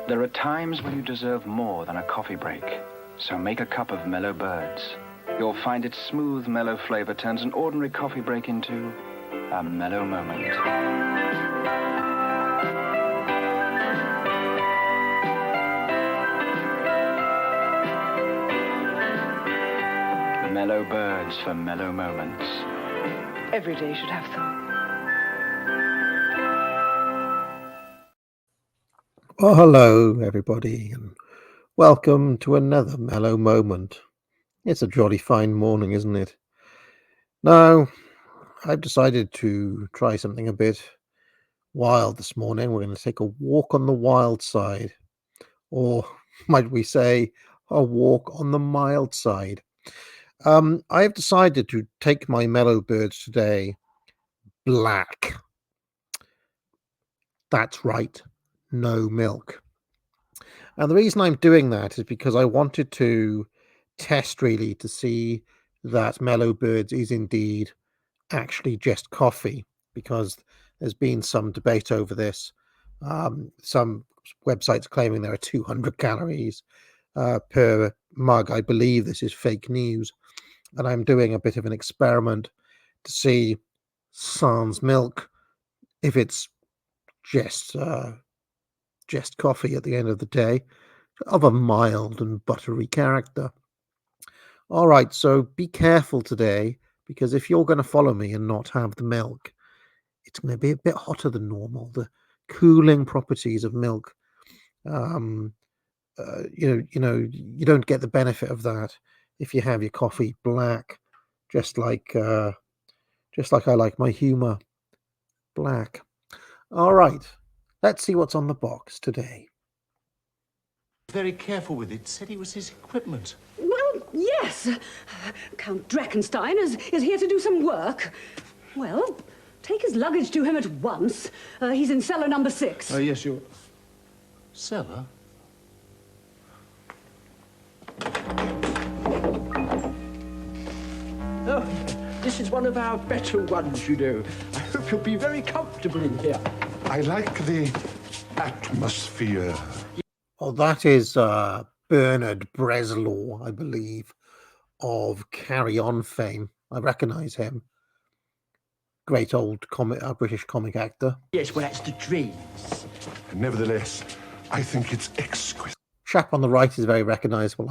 There are times when you deserve more than a coffee break, so make a cup of Mellow Birds. You'll find its smooth, mellow flavor turns an ordinary coffee break into a mellow moment. Mellow Birds for mellow moments. Every day should have them. Well, hello, everybody, and welcome to another Mellow Moment. It's a jolly fine morning, isn't it? Now, I've decided to try something a bit wild this morning. We're going to take a walk on the wild side, or might we say, a walk on the mild side. I have decided to take my Mellow Birds today black. That's right, no milk. And the reason I'm doing that is because I wanted to test really to see that Mellow Birds is indeed actually just coffee, because there's been some debate over this. Some websites claiming there are 200 calories per mug. I believe this is fake news, and I'm doing a bit of an experiment to see sans milk if it's just coffee at the end of the day, of a mild and buttery character. All right, so be careful today, because if you're going to follow me and not have the milk, it's going to be a bit hotter than normal. The cooling properties of milk, you don't get the benefit of that if you have your coffee black, just like I like my humor black. All right, let's see what's on the box today. Very careful with it. Said it was his equipment. Well, yes. Count Dreckenstein is here to do some work. Well, take his luggage to him at once. He's in cellar number 6. Oh, yes, you're... Cellar? Oh, this is one of our better ones, you know. I hope you'll be very comfortable in here. I like the atmosphere. Oh, that is Bernard Bresslaw, I believe, of Carry On fame. I recognise him. Great old British comic actor. Yes, well, that's the dreams. Nevertheless, I think it's exquisite. Chap on the right is very recognisable.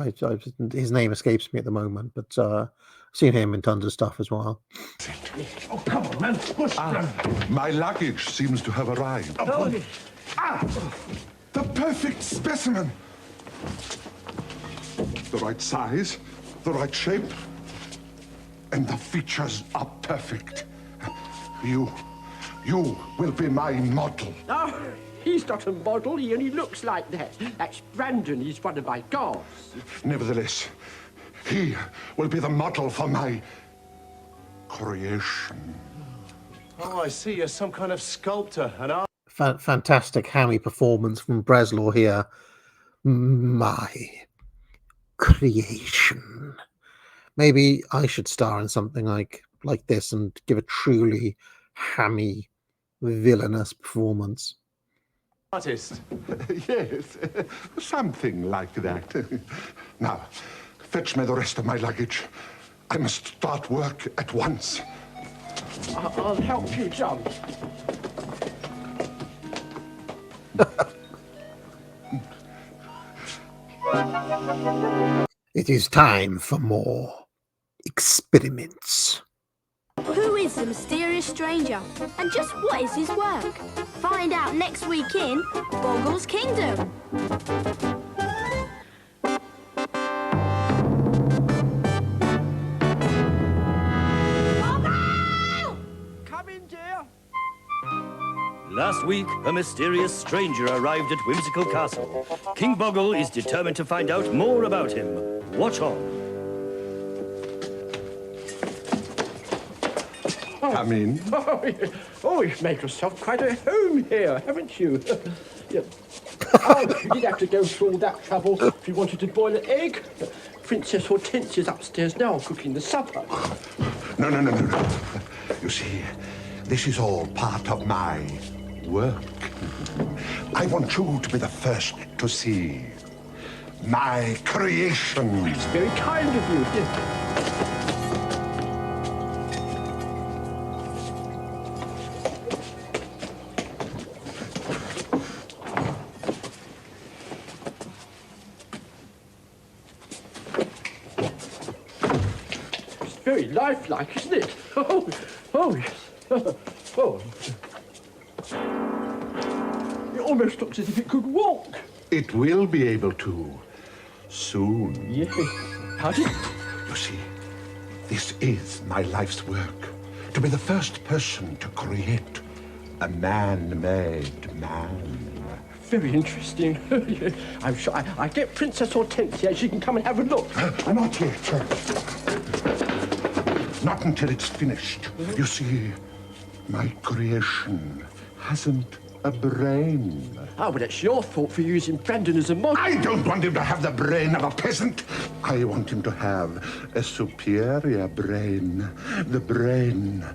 His name escapes me at the moment, but I've seen him in tons of stuff as well. Oh, come on, man. Push them. My luggage seems to have arrived. The perfect specimen. The right size, the right shape, and the features are perfect. You will be my model. Oh, he's not a model. He only looks like that. That's Brandon. He's one of my guards. Nevertheless, he will be the model for my creation. Oh, I see. You're some kind of sculptor. And Fantastic hammy performance from Bresslaw here. My creation. Maybe I should star in something like this and give a truly hammy, villainous performance. artist. Yes, something like that. Now, fetch me the rest of my luggage. I must start work at once. I'll help you, John. It is time for more experiments. Who is the mysterious stranger? And just what is his work? Find out next week in Bogle's Kingdom. Bogle! Come in, dear. Last week, a mysterious stranger arrived at Whimsical Castle. King Bogle is determined to find out more about him. Watch on. Come in. Oh, you've made yourself quite a home here, haven't you? Yeah. Oh, you didn't have to go through all that trouble if you wanted to boil an egg. Princess Hortensia's upstairs now cooking the supper. No. You see, this is all part of my work. I want you to be the first to see my creation. It's very kind of you. It's very lifelike, isn't it? Oh, yes. Oh. It almost looks as if it could walk. It will be able to soon. Yes. Pardon? You see, this is my life's work. To be the first person to create a man-made man. Very interesting. I'm sure I get Princess Hortensia. She can come and have a look. Not yet. Not until it's finished. You see, my creation hasn't a brain. Oh, well, it's your fault for using Brandon as a model. I don't want him to have the brain of a peasant. I want him to have a superior brain. The brain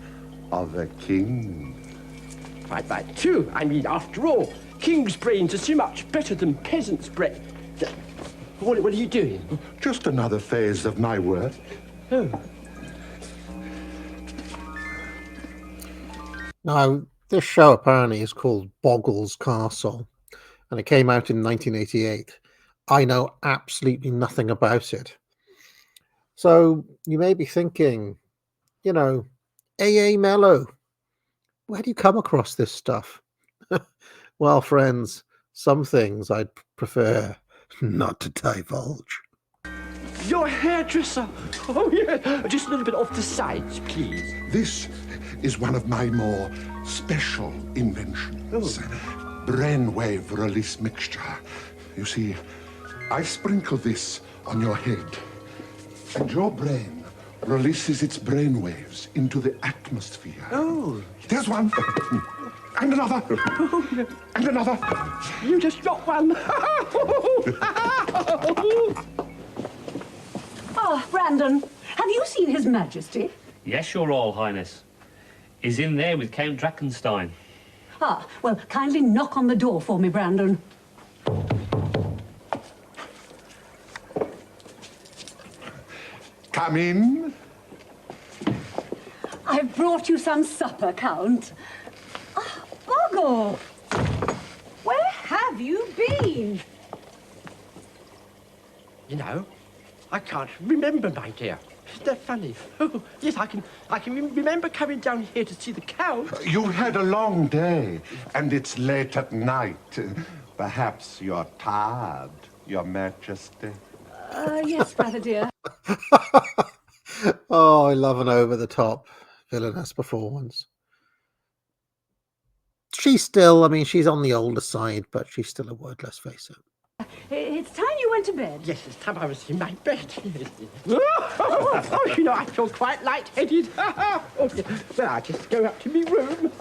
of a king. Right, too. I mean, after all, king's brains are so much better than peasant's brain. What are you doing? Just another phase of my work. Oh. Now, this show apparently is called Bogle's Castle, and it came out in 1988. I know absolutely nothing about it. So you may be thinking, you know, A.A. Mellow, where do you come across this stuff? Well, friends, some things I'd prefer not to divulge. You're a hairdresser. Oh, yeah. Just a little bit off the sides, please. This is one of my more special inventions. Brainwave release mixture. You see, I sprinkle this on your head, and your brain releases its brainwaves into the atmosphere. Oh. There's one. And another. And another. You just got one. Oh, Brandon, have you seen His Majesty? Yes, Your Royal Highness. He's in there with Count Drakenstein. Ah, well, kindly knock on the door for me, Brandon. Come in. I've brought you some supper, Count. Ah, Bogle! Where have you been? You know, I can't remember, my dear. Isn't that funny? Oh, yes, I can remember coming down here to see the Count. You had a long day, and it's late at night. Perhaps you're tired, Your Majesty. Yes, rather, dear. Oh, I love an over-the-top villainous performance. She's still, I mean, she's on the older side, but she's still a word, let's face it. It's time you went to bed. Yes, it's time I was in my bed. Oh, you know, I feel quite lightheaded. Oh, yeah. Well, I'll just go up to my room.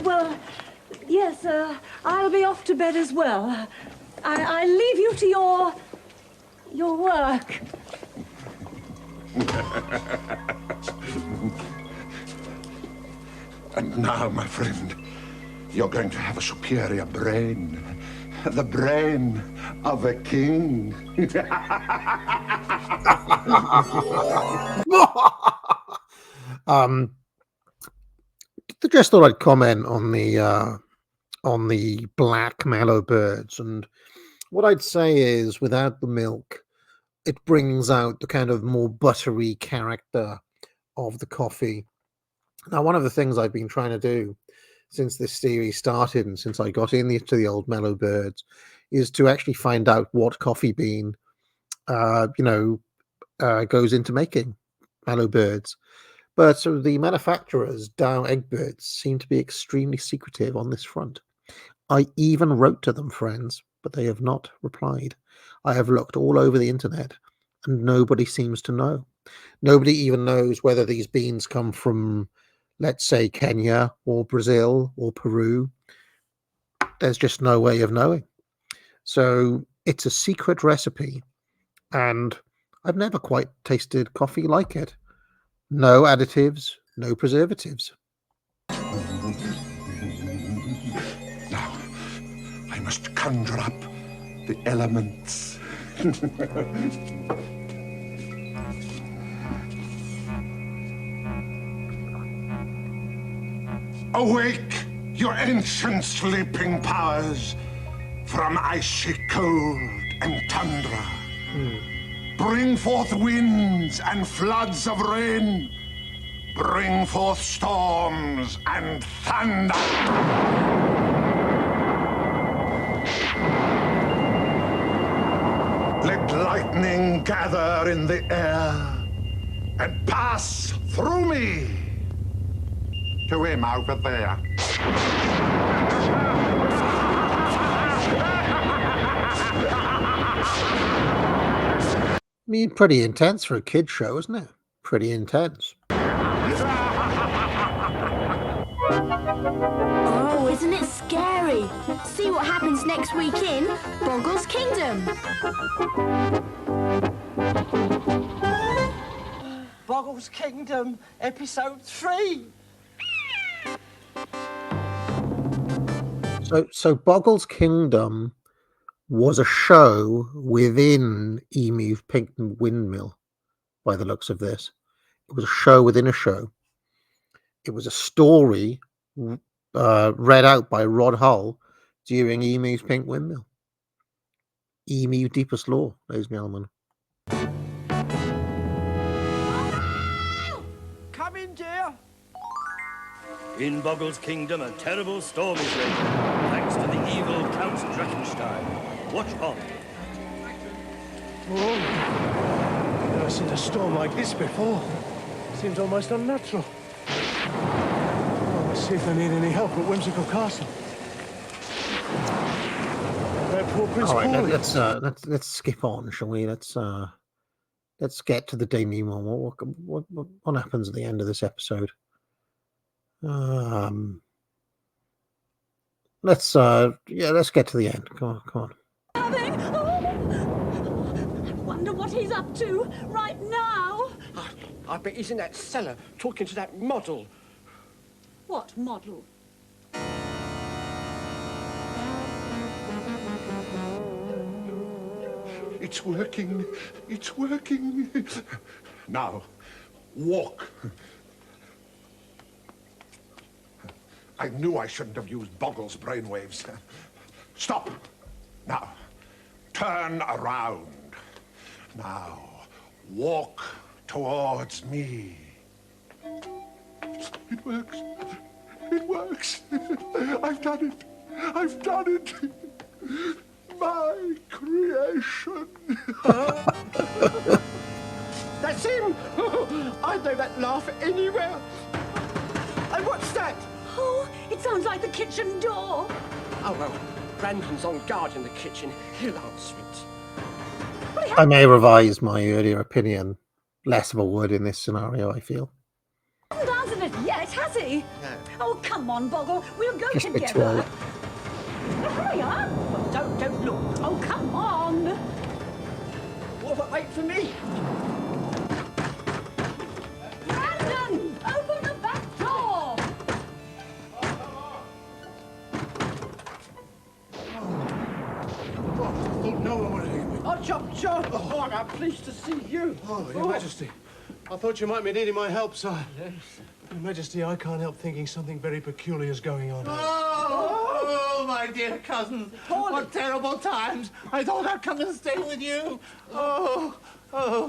Well, yes, I'll be off to bed as well. I leave you to your work. And now, my friend, you're going to have a superior brain. The brain of a king. Just thought I'd comment on the black mallow birds, and what I'd say is, without the milk, it brings out the kind of more buttery character of the coffee. Now, one of the things I've been trying to do since this series started and since I got into the old Mellow Birds is to actually find out what coffee bean, goes into making Mellow Birds. But so the manufacturers, Dow Eggbirds, seem to be extremely secretive on this front. I even wrote to them, friends, but they have not replied. I have looked all over the internet, and nobody seems to know. Nobody even knows whether these beans come from, let's say, Kenya or Brazil or Peru. There's just no way of knowing. So it's a secret recipe, and I've never quite tasted coffee like it. No additives, no preservatives. must conjure up the elements. Awake, your ancient sleeping powers, from icy cold and tundra. Bring forth winds and floods of rain. Bring forth storms and thunder. Let lightning gather in the air and pass through me to him over there. I mean, pretty intense for a kid's show, isn't it? Pretty intense. Oh, isn't it scary? See what happens next week in Bogle's Kingdom. Bogle's Kingdom, episode 3. So Bogle's Kingdom was a show within Emu Pink Windmill, by the looks of this. It was a show within a show. It was a story read out by Rod Hull during Emu's Pink Windmill. Emu Deepest Law, ladies and gentlemen. Come in, dear. In Bogle's kingdom, a terrible storm is raging, thanks to the evil Count Drachenstein. Watch on. Oh, never seen a storm like this before. Seems almost unnatural. Oh, let's see if they need any help at Whimsical Castle. Poor Prince All right, Paulie. let's skip on, shall we? Let's get to the denouement. What happens at the end of this episode? Let's get to the end. Come on. I wonder what he's up to right now. I bet he's in that cellar talking to that model. What model? It's working. It's working. Now, walk. I knew I shouldn't have used Bogle's brainwaves. Stop. Now, turn around. Now, walk towards me. It works. It works. I've done it. I've done it. My creation. That's him. I'd know that laugh anywhere. And what's that? Oh, it sounds like the kitchen door. Oh, well, Brandon's on guard in the kitchen. He'll answer it. I may revise my earlier opinion. Less of a word in this scenario, I feel. He hasn't answered it yet, has he? No. Oh, come on, Bogle. We'll go Just a bit too together. old. Hurry up. Well, don't look. Oh, come on. Well, but wait for me. Brandon, open the back door. Oh, no one would hear me. Oh, John. Oh, I'm pleased to see you. Oh, Your Majesty. I thought you might be needing my help, sir. Yes. Your Majesty, I can't help thinking something very peculiar is going on. Oh, my dear cousin. What terrible times. I thought I'd come and stay with you. Oh,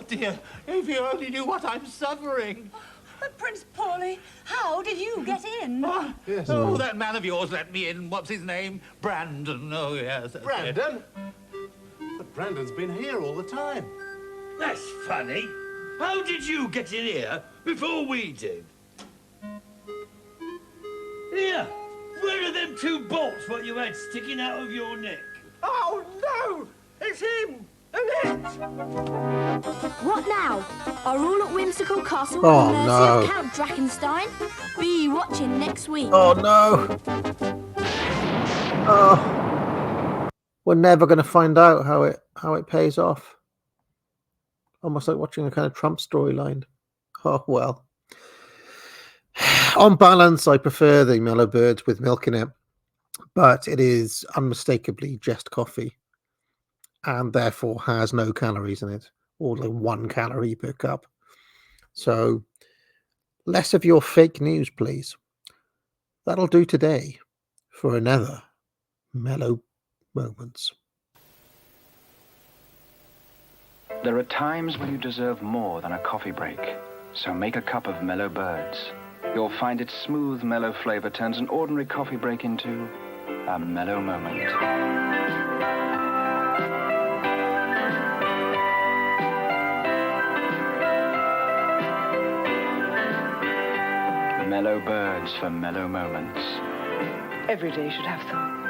dear. If you only knew what I'm suffering. But Prince Paulie, how did you get in? Yes. Oh, that man of yours let me in. What's his name? Brandon. Oh, yes. that's it. Brandon? But Brandon's been here all the time. That's funny. How did you get in here before we did? Here, where are them 2 bolts what you had sticking out of your neck? Oh, no! It's him! And it! What now? Are all at Whimsical Castle Oh, at the mercy no. of Count Drachenstein? Be watching next week. Oh no! Oh, we're never going to find out how it pays off. Almost like watching a kind of Trump storyline. Oh well. On balance, I prefer the Mellow Birds with milk in it. but it is unmistakably just coffee and therefore has no calories in it, or like 1 calorie per cup. So less of your fake news, please. That'll do today for another Mellow Moments. There are times when you deserve more than a coffee break, so make a cup of Mellow Birds. You'll find its smooth, mellow flavor turns an ordinary coffee break into a mellow moment. Mellow Birds for mellow moments. Every day should have some.